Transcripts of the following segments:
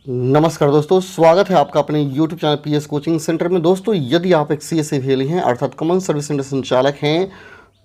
नमस्कार दोस्तों, स्वागत है आपका अपने YouTube channel PS coaching centre में। दोस्तों, यदि आप एक सीएससी भेली हैं अर्थात कॉमन सर्विस सेंटर संचालक हैं,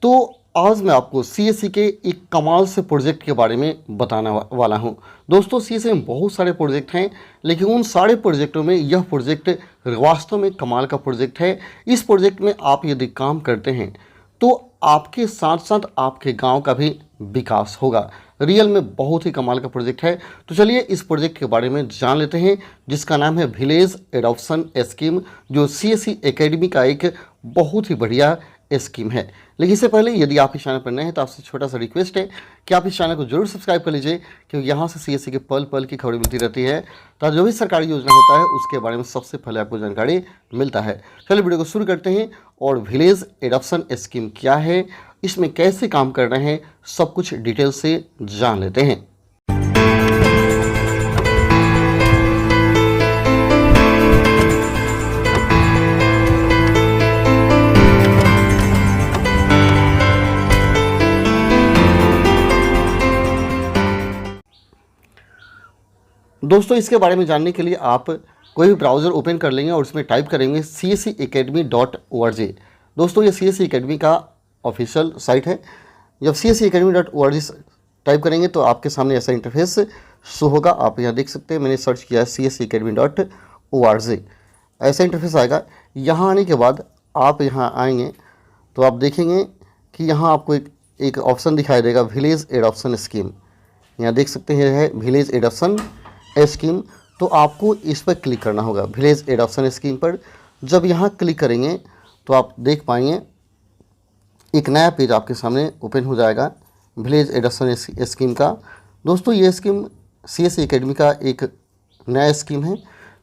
तो आज मैं आपको सीएससी के एक कमाल से प्रोजेक्ट के बारे में बताने वाला हूं। दोस्तों, सीएससी में बहुत सारे प्रोजेक्ट हैं, लेकिन उन सारे प्रोजेक्टों में यह प्रोजेक्ट वास्तव में कमाल का प्रोजेक्ट है। इस प्रोजेक्ट में आप यदि काम करते हैं तो आपके साथ साथ आपके गांव का भी विकास होगा। रियल में बहुत ही कमाल का प्रोजेक्ट है। तो चलिए इस प्रोजेक्ट के बारे में जान लेते हैं, जिसका नाम है विलेज एडॉप्शन स्कीम, जो सीएससी एकेडमी का एक बहुत ही बढ़िया स्कीम है। लेकिन इससे पहले यदि आप इस चैनल पर नए हैं तो आपसे छोटा सा रिक्वेस्ट है कि आप इस चैनल को जरूर सब्सक्राइब कर लीजिए, क्योंकि यहाँ से सीएससी के पल पल की खबरें मिलती रहती है। तो जो भी सरकारी योजना होता है उसके बारे में सबसे पहले आपको जानकारी मिलता है। चलिए वीडियो को शुरू करते हैं और विलेज एडॉप्शन स्कीम क्या है, इसमें कैसे काम कर रहे हैं, सब कुछ डिटेल से जान लेते हैं। दोस्तों, इसके बारे में जानने के लिए आप कोई भी ब्राउज़र ओपन कर लेंगे और उसमें टाइप करेंगे cscacademy.org। दोस्तों, ये सीएससी एकेडमी का ऑफिशियल साइट है। जब cscacademy.org टाइप करेंगे तो आपके सामने ऐसा इंटरफेस शो होगा। आप यहाँ देख सकते हैं, मैंने सर्च किया है cscacademy.org, ऐसा इंटरफेस आएगा। यहाँ आने के बाद आप यहाँ आएंगे तो आप देखेंगे कि यहाँ आपको एक ऑप्शन दिखाई देगा, विलेज एडॉप्शन स्कीम। यहाँ देख सकते हैं है विलेज एडॉप्शन स्कीम। तो आपको इस पर क्लिक करना होगा, विलेज एडॉप्शन स्कीम पर। जब यहाँ क्लिक करेंगे तो आप देख पाएंगे एक नया पेज आपके सामने ओपन हो जाएगा विलेज एडॉप्शन स्कीम का। दोस्तों, ये स्कीम सीएससी एकेडमी का एक नया स्कीम है,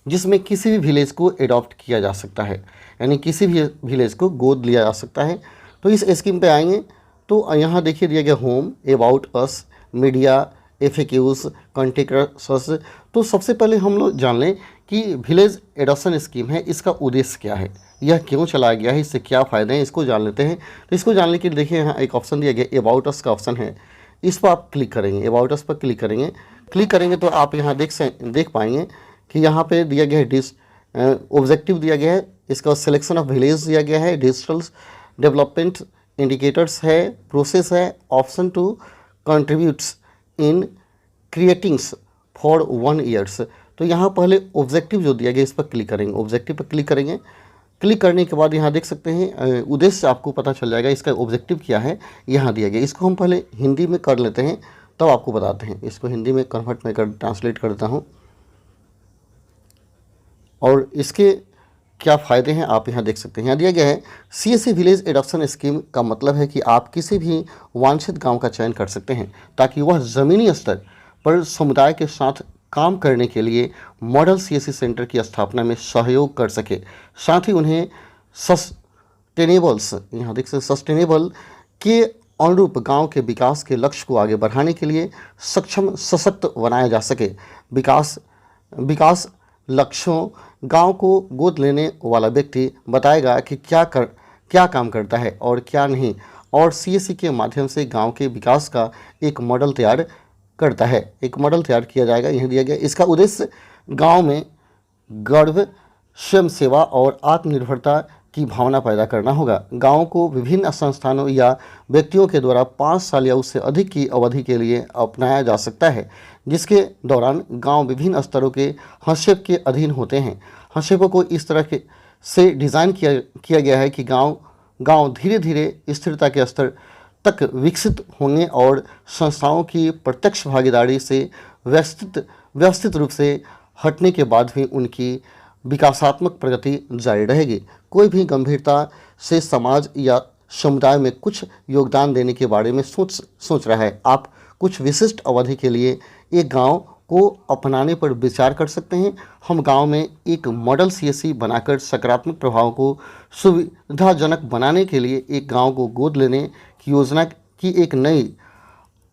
जिसमें किसी भी विलेज को एडॉप्ट किया जा सकता है, यानी किसी भी विलेज को गोद लिया जा सकता है। तो इस स्कीम पे आएंगे तो यहाँ देखिए दिया गया home, about us, media, FAQs, contact us. तो सबसे पहले हम लोग जान लें कि विलेज एडॉप्शन स्कीम है, इसका उद्देश्य क्या है, यह क्यों चलाया गया है, इससे क्या फ़ायदे हैं, इसको जान लेते हैं। तो इसको जानने के लिए देखिए यहाँ एक ऑप्शन दिया गया, अबाउट अस का ऑप्शन है। इस पर आप क्लिक करेंगे, अबाउट अस पर क्लिक करेंगे तो आप यहाँ देख पाएंगे कि यहाँ पे दिया गया है ऑब्जेक्टिव दिया गया है, इसका सिलेक्शन ऑफ विलेज दिया गया है, डिजिटल डेवलपमेंट इंडिकेटर्स है, प्रोसेस है, option to contributes in creatings for 1 years. तो यहाँ पहले ऑब्जेक्टिव जो दिया गया इस पर क्लिक करेंगे, ऑब्जेक्टिव पर क्लिक करेंगे। क्लिक करने के बाद यहाँ देख सकते हैं उद्देश्य आपको पता चल जाएगा, इसका ऑब्जेक्टिव क्या है यहाँ दिया गया। इसको हम पहले हिंदी में कर लेते हैं, तब आपको बताते हैं। इसको हिंदी में कन्वर्ट में ट्रांसलेट करता हूँ और इसके क्या फ़ायदे हैं आप यहाँ देख सकते हैं। यहाँ दिया गया है, सीएससी विलेज एडॉप्शन स्कीम का मतलब है कि आप किसी भी वांछित गांव का चयन कर सकते हैं, ताकि वह ज़मीनी स्तर पर समुदाय के साथ काम करने के लिए मॉडल सीएससी सेंटर की स्थापना में सहयोग कर सके। साथ ही उन्हें यहाँ देख सकते सस्टेनेबल के अनुरूप गांव के विकास के लक्ष्य को आगे बढ़ाने के लिए सक्षम सशक्त बनाया जा सके। विकास लक्ष्यों गांव को गोद लेने वाला व्यक्ति बताएगा कि क्या काम करता है और क्या नहीं, और सीएससी के माध्यम से गांव के विकास का एक मॉडल तैयार करता है। एक मॉडल तैयार किया जाएगा, यह दिया गया। इसका उद्देश्य गांव में गर्व, स्वयं सेवा और आत्मनिर्भरता की भावना पैदा करना होगा। गाँव को विभिन्न संस्थानों या व्यक्तियों के द्वारा 5 साल या उससे अधिक की अवधि के लिए अपनाया जा सकता है, जिसके दौरान गांव विभिन्न स्तरों के हस्तक्षेप के अधीन होते हैं। हस्तक्षेपों को इस तरह से डिज़ाइन किया गया है कि गांव धीरे धीरे स्थिरता के स्तर तक विकसित होंगे और संस्थाओं की प्रत्यक्ष भागीदारी से व्यवस्थित रूप से हटने के बाद भी उनकी विकासात्मक प्रगति जारी रहेगी। कोई भी गंभीरता से समाज या समुदाय में कुछ योगदान देने के बारे में सोच रहा है, आप कुछ विशिष्ट अवधि के लिए एक गांव को अपनाने पर विचार कर सकते हैं। हम गांव में एक मॉडल सीएससी बनाकर सकारात्मक प्रभाव को सुविधाजनक बनाने के लिए एक गांव को गोद लेने की योजना की एक नई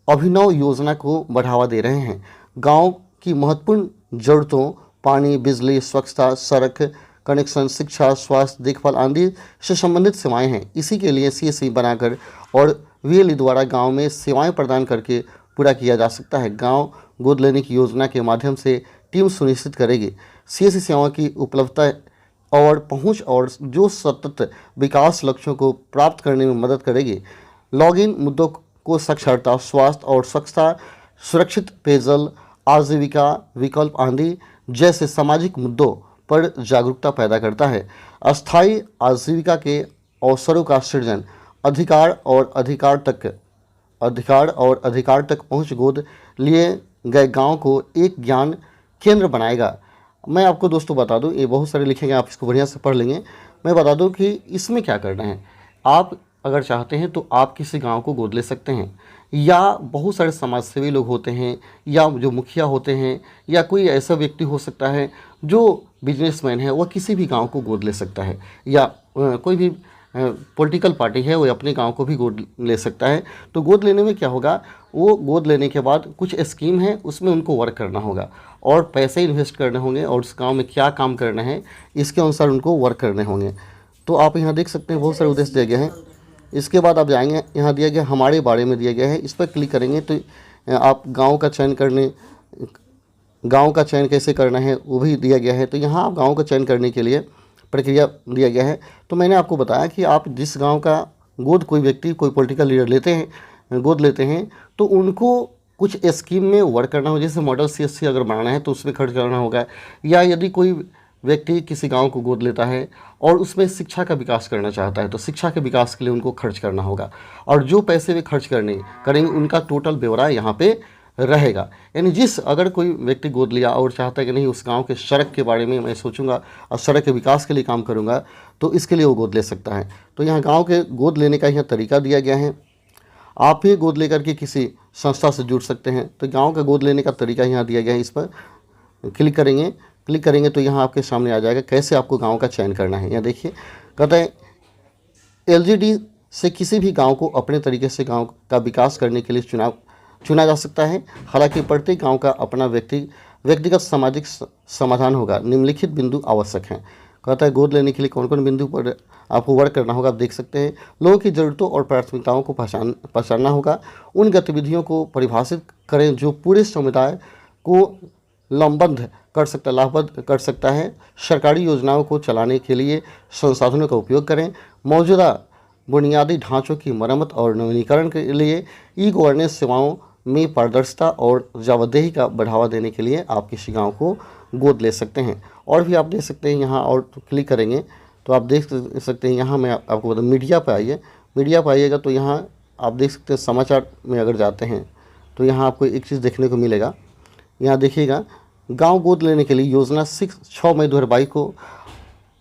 अभिनव योजना को बढ़ावा दे रहे हैं। गांव की महत्वपूर्ण ज़रूरतों पानी, बिजली, स्वच्छता, सड़क कनेक्शन, शिक्षा, स्वास्थ्य देखभाल आदि से संबंधित सेवाएं हैं। इसी के लिए सीएससी बनाकर और वीएलई द्वारा गांव में सेवाएं प्रदान करके पूरा किया जा सकता है। गांव गोद लेने की योजना के माध्यम से टीम सुनिश्चित करेगी। सीएससी सेवाओं की उपलब्धता और पहुंच और जो सतत विकास लक्ष्यों को प्राप्त करने में मदद करेगी। लॉगिन मुद्दों को साक्षरता, स्वास्थ्य और स्वच्छता, सुरक्षित पेयजल, आजीविका विकल्प आदि जैसे सामाजिक मुद्दों पर जागरूकता पैदा करता है। अस्थायी आजीविका के अवसरों का सृजन, अधिकार और अधिकार तक पहुंच गोद लिए गए गांव को एक ज्ञान केंद्र बनाएगा। मैं आपको दोस्तों बता दूं, ये बहुत सारे लिखेंगे, आप इसको बढ़िया से पढ़ लेंगे। मैं बता दूं कि इसमें क्या करना है। आप अगर चाहते हैं तो आप किसी गांव को गोद ले सकते हैं, या बहुत सारे समाजसेवी लोग होते हैं, या जो मुखिया होते हैं, या कोई ऐसा व्यक्ति हो सकता है जो बिजनेसमैन है, वह किसी भी गांव को गोद ले सकता है, या कोई भी पॉलिटिकल पार्टी है वो अपने गांव को भी गोद ले सकता है। तो गोद लेने में क्या होगा, वो गोद लेने के बाद कुछ स्कीम है उसमें उनको वर्क करना होगा और पैसे इन्वेस्ट करने होंगे, और उस गांव में क्या काम करना है इसके अनुसार उनको वर्क करने होंगे। तो आप यहाँ देख सकते हैं बहुत सारे उद्देश्य दिए गए हैं। इसके बाद आप जाएंगे, यहाँ दिया गया हमारे बारे में दिया गया है, इस पर क्लिक करेंगे तो आप गाँव का चयन कैसे करना है वो भी दिया गया है। तो यहाँ आप गाँव का चयन करने के लिए प्रक्रिया दिया गया है। तो मैंने आपको बताया कि आप जिस गांव का गोद कोई व्यक्ति, कोई पॉलिटिकल लीडर गोद लेते हैं, तो उनको कुछ स्कीम में वर्क करना हो। जैसे मॉडल सीएससी अगर बनाना है तो उसमें खर्च करना होगा, या यदि कोई व्यक्ति किसी गांव को गोद लेता है और उसमें शिक्षा का विकास करना चाहता है तो शिक्षा के विकास के लिए उनको खर्च करना होगा, और जो पैसे वे खर्च करेंगे उनका टोटल ब्यौरा यहाँ पे रहेगा। यानी अगर कोई व्यक्ति गोद लिया और चाहता है कि नहीं उस गांव के सड़क के बारे में मैं सोचूंगा और सड़क के विकास के लिए काम करूंगा, तो इसके लिए वो गोद ले सकता है। तो यहाँ गांव के गोद लेने का यहाँ तरीका दिया गया है। आप भी गोद लेकर के किसी संस्था से जुड़ सकते हैं। तो गांव का गोद लेने का तरीका यहाँ दिया गया है, इस पर क्लिक करेंगे तो यहाँ आपके सामने आ जाएगा कैसे आपको गाँव का चयन करना है। यहाँ देखिए, कहते हैं LGD से किसी भी गाँव को अपने तरीके से गाँव का विकास करने के लिए चुना जा सकता है। हालांकि प्रत्येक गांव का अपना व्यक्तिगत सामाजिक समाधान होगा। निम्नलिखित बिंदु आवश्यक हैं। कहता है गोद लेने के लिए कौन कौन बिंदु पर आपको वर्क करना होगा, आप देख सकते हैं। लोगों की ज़रूरतों और प्राथमिकताओं को पहचानना होगा। उन गतिविधियों को परिभाषित करें जो पूरे समुदाय को लाभबद्ध कर सकता है। सरकारी योजनाओं को चलाने के लिए संसाधनों का उपयोग करें। मौजूदा बुनियादी ढांचों की मरम्मत और नवीनीकरण के लिए ई-गवर्नेंस सेवाओं में पारदर्शिता और जवाबदेही का बढ़ावा देने के लिए आप किसी गांव को गोद ले सकते हैं। और भी आप देख सकते हैं यहाँ, और क्लिक करेंगे तो आप देख सकते हैं। यहाँ मैं आपको बता, मीडिया पर आइएगा तो यहाँ आप देख सकते हैं समाचार में अगर जाते हैं तो यहाँ आपको एक चीज़ देखने को मिलेगा। यहाँ देखिएगा, गाँव गोद लेने के लिए योजना 6 मई 2022 को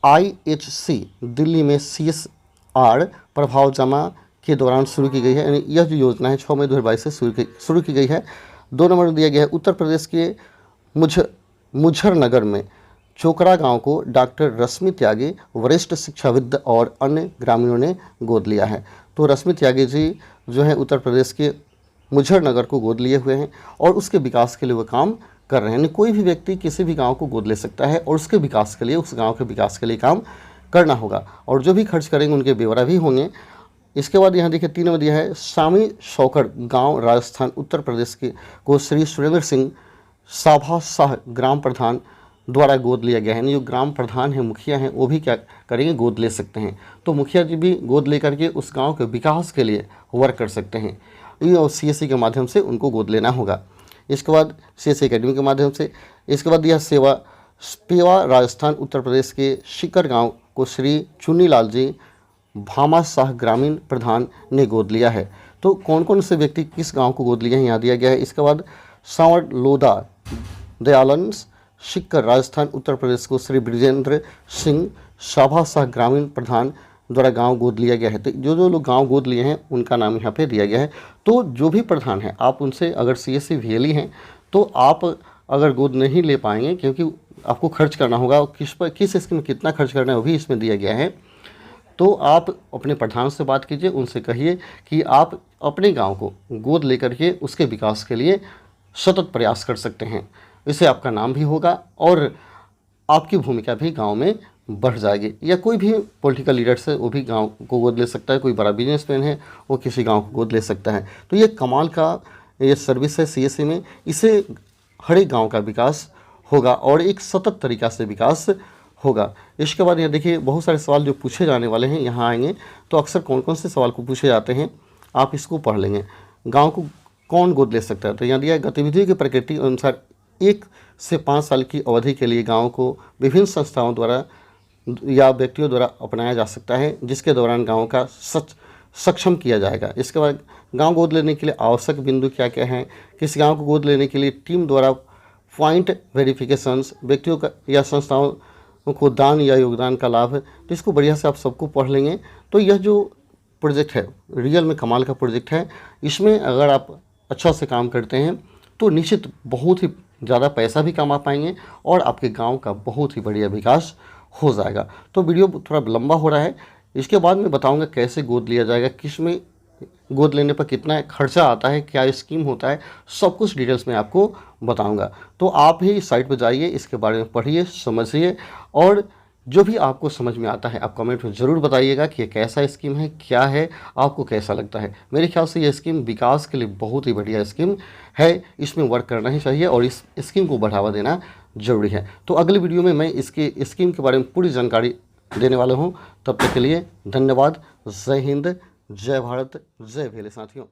IHC दिल्ली में CSR प्रभाव जमा के दौरान शुरू की गई है। यानी यह जो योजना है 6 मई 2022 से शुरू की गई है। 2 नंबर दिया गया है, उत्तर प्रदेश के मुझरनगर में चोकरा गांव को डॉक्टर रश्मि त्यागी, वरिष्ठ शिक्षाविद और अन्य ग्रामीणों ने गोद लिया है। तो रश्मि त्यागी जी जो है उत्तर प्रदेश के मुझरनगर को गोद लिए हुए हैं और उसके विकास के लिए वो काम कर रहे हैं। यानी कोई भी व्यक्ति किसी भी गाँव को गोद ले सकता है और उसके विकास के लिए, उस गाँव के विकास के लिए काम करना होगा, और जो भी खर्च करेंगे उनके ब्यौरा भी होंगे। इसके बाद यहाँ देखिए 3 नंबर दिया है, स्वामी शौकड़ गांव राजस्थान उत्तर प्रदेश के को श्री सुरेंद्र सिंह साभा शाह ग्राम प्रधान द्वारा गोद लिया गया है। यानी जो ग्राम प्रधान है, मुखिया हैं, वो भी क्या करेंगे, गोद ले सकते हैं। तो मुखिया जी भी गोद लेकर के उस गांव के विकास के लिए वर्क कर सकते हैं। और CSC के माध्यम से उनको गोद लेना होगा। इसके बाद CSC एकेडमी के माध्यम से। इसके बाद यह पेवा राजस्थान उत्तर प्रदेश के शिकर गाँव को श्री चुन्नीलाल जी भामा शाह ग्रामीण प्रधान ने गोद लिया है। तो कौन कौन से व्यक्ति किस गांव को गोद लिए हैं यहाँ दिया गया है। इसके बाद सांवर लोधा दयालन शिक्कर राजस्थान उत्तर प्रदेश को श्री ब्रिजेंद्र सिंह शाभा शाह ग्रामीण प्रधान द्वारा गांव गोद लिया गया है। तो जो लोग गांव गोद लिए हैं उनका नाम यहाँ पे दिया गया है। तो जो भी प्रधान है आप उनसे, अगर CSC VLE हैं तो आप अगर गोद नहीं ले पाएंगे क्योंकि आपको खर्च करना होगा, किस स्कीम में कितना खर्च करना है वो भी इसमें दिया गया है। तो आप अपने प्रधान से बात कीजिए, उनसे कहिए कि आप अपने गांव को गोद लेकर के उसके विकास के लिए सतत प्रयास कर सकते हैं। इससे आपका नाम भी होगा और आपकी भूमिका भी गांव में बढ़ जाएगी। या कोई भी पॉलिटिकल लीडर से वो भी गांव को गोद ले सकता है। कोई बड़ा बिजनेसमैन है वो किसी गांव को गोद ले सकता है। तो ये कमाल का ये सर्विस है CSC में। इसे हर एक गाँव का विकास होगा और एक सतत तरीक़ा से विकास होगा। इसके बाद यहाँ देखिए बहुत सारे सवाल जो पूछे जाने वाले हैं यहाँ आएंगे, तो अक्सर कौन कौन से सवाल को पूछे जाते हैं आप इसको पढ़ लेंगे। गांव को कौन गोद ले सकता है, तो यहाँ दिया गतिविधियों की प्रकृति अनुसार 1 से 5 साल की अवधि के लिए गाँव को विभिन्न संस्थाओं द्वारा या व्यक्तियों द्वारा अपनाया जा सकता है, जिसके दौरान गाँव का सक्षम किया जाएगा। इसके बाद गाँव गोद लेने के लिए आवश्यक बिंदु क्या क्या हैं, किस गाँव को गोद लेने के लिए टीम द्वारा पॉइंट वेरिफिकेशंस, व्यक्तियों का या संस्थाओं को दान या योगदान का लाभ है, तो इसको बढ़िया से आप सबको पढ़ लेंगे। तो यह जो प्रोजेक्ट है रियल में कमाल का प्रोजेक्ट है। इसमें अगर आप अच्छा से काम करते हैं तो निश्चित बहुत ही ज़्यादा पैसा भी कमा पाएंगे और आपके गांव का बहुत ही बढ़िया विकास हो जाएगा। तो वीडियो थोड़ा लंबा हो रहा है, इसके बाद मैं बताऊंगा कैसे गोद लिया जाएगा, किस में गोद लेने पर कितना खर्चा आता है, क्या स्कीम होता है, सब कुछ डिटेल्स में आपको बताऊंगा। तो आप ही इस साइट पर जाइए, इसके बारे में पढ़िए, समझिए और जो भी आपको समझ में आता है आप कमेंट में ज़रूर बताइएगा कि ये कैसा स्कीम है, क्या है, आपको कैसा लगता है। मेरे ख्याल से ये स्कीम विकास के लिए बहुत ही बढ़िया स्कीम है, इसमें वर्क करना ही चाहिए और इस स्कीम को बढ़ावा देना ज़रूरी है। तो अगली वीडियो में मैं इसके स्कीम के बारे में पूरी जानकारी देने वाला हूँ। तब तक के लिए धन्यवाद। जय हिंद, जय भारत, जय भील साथियों।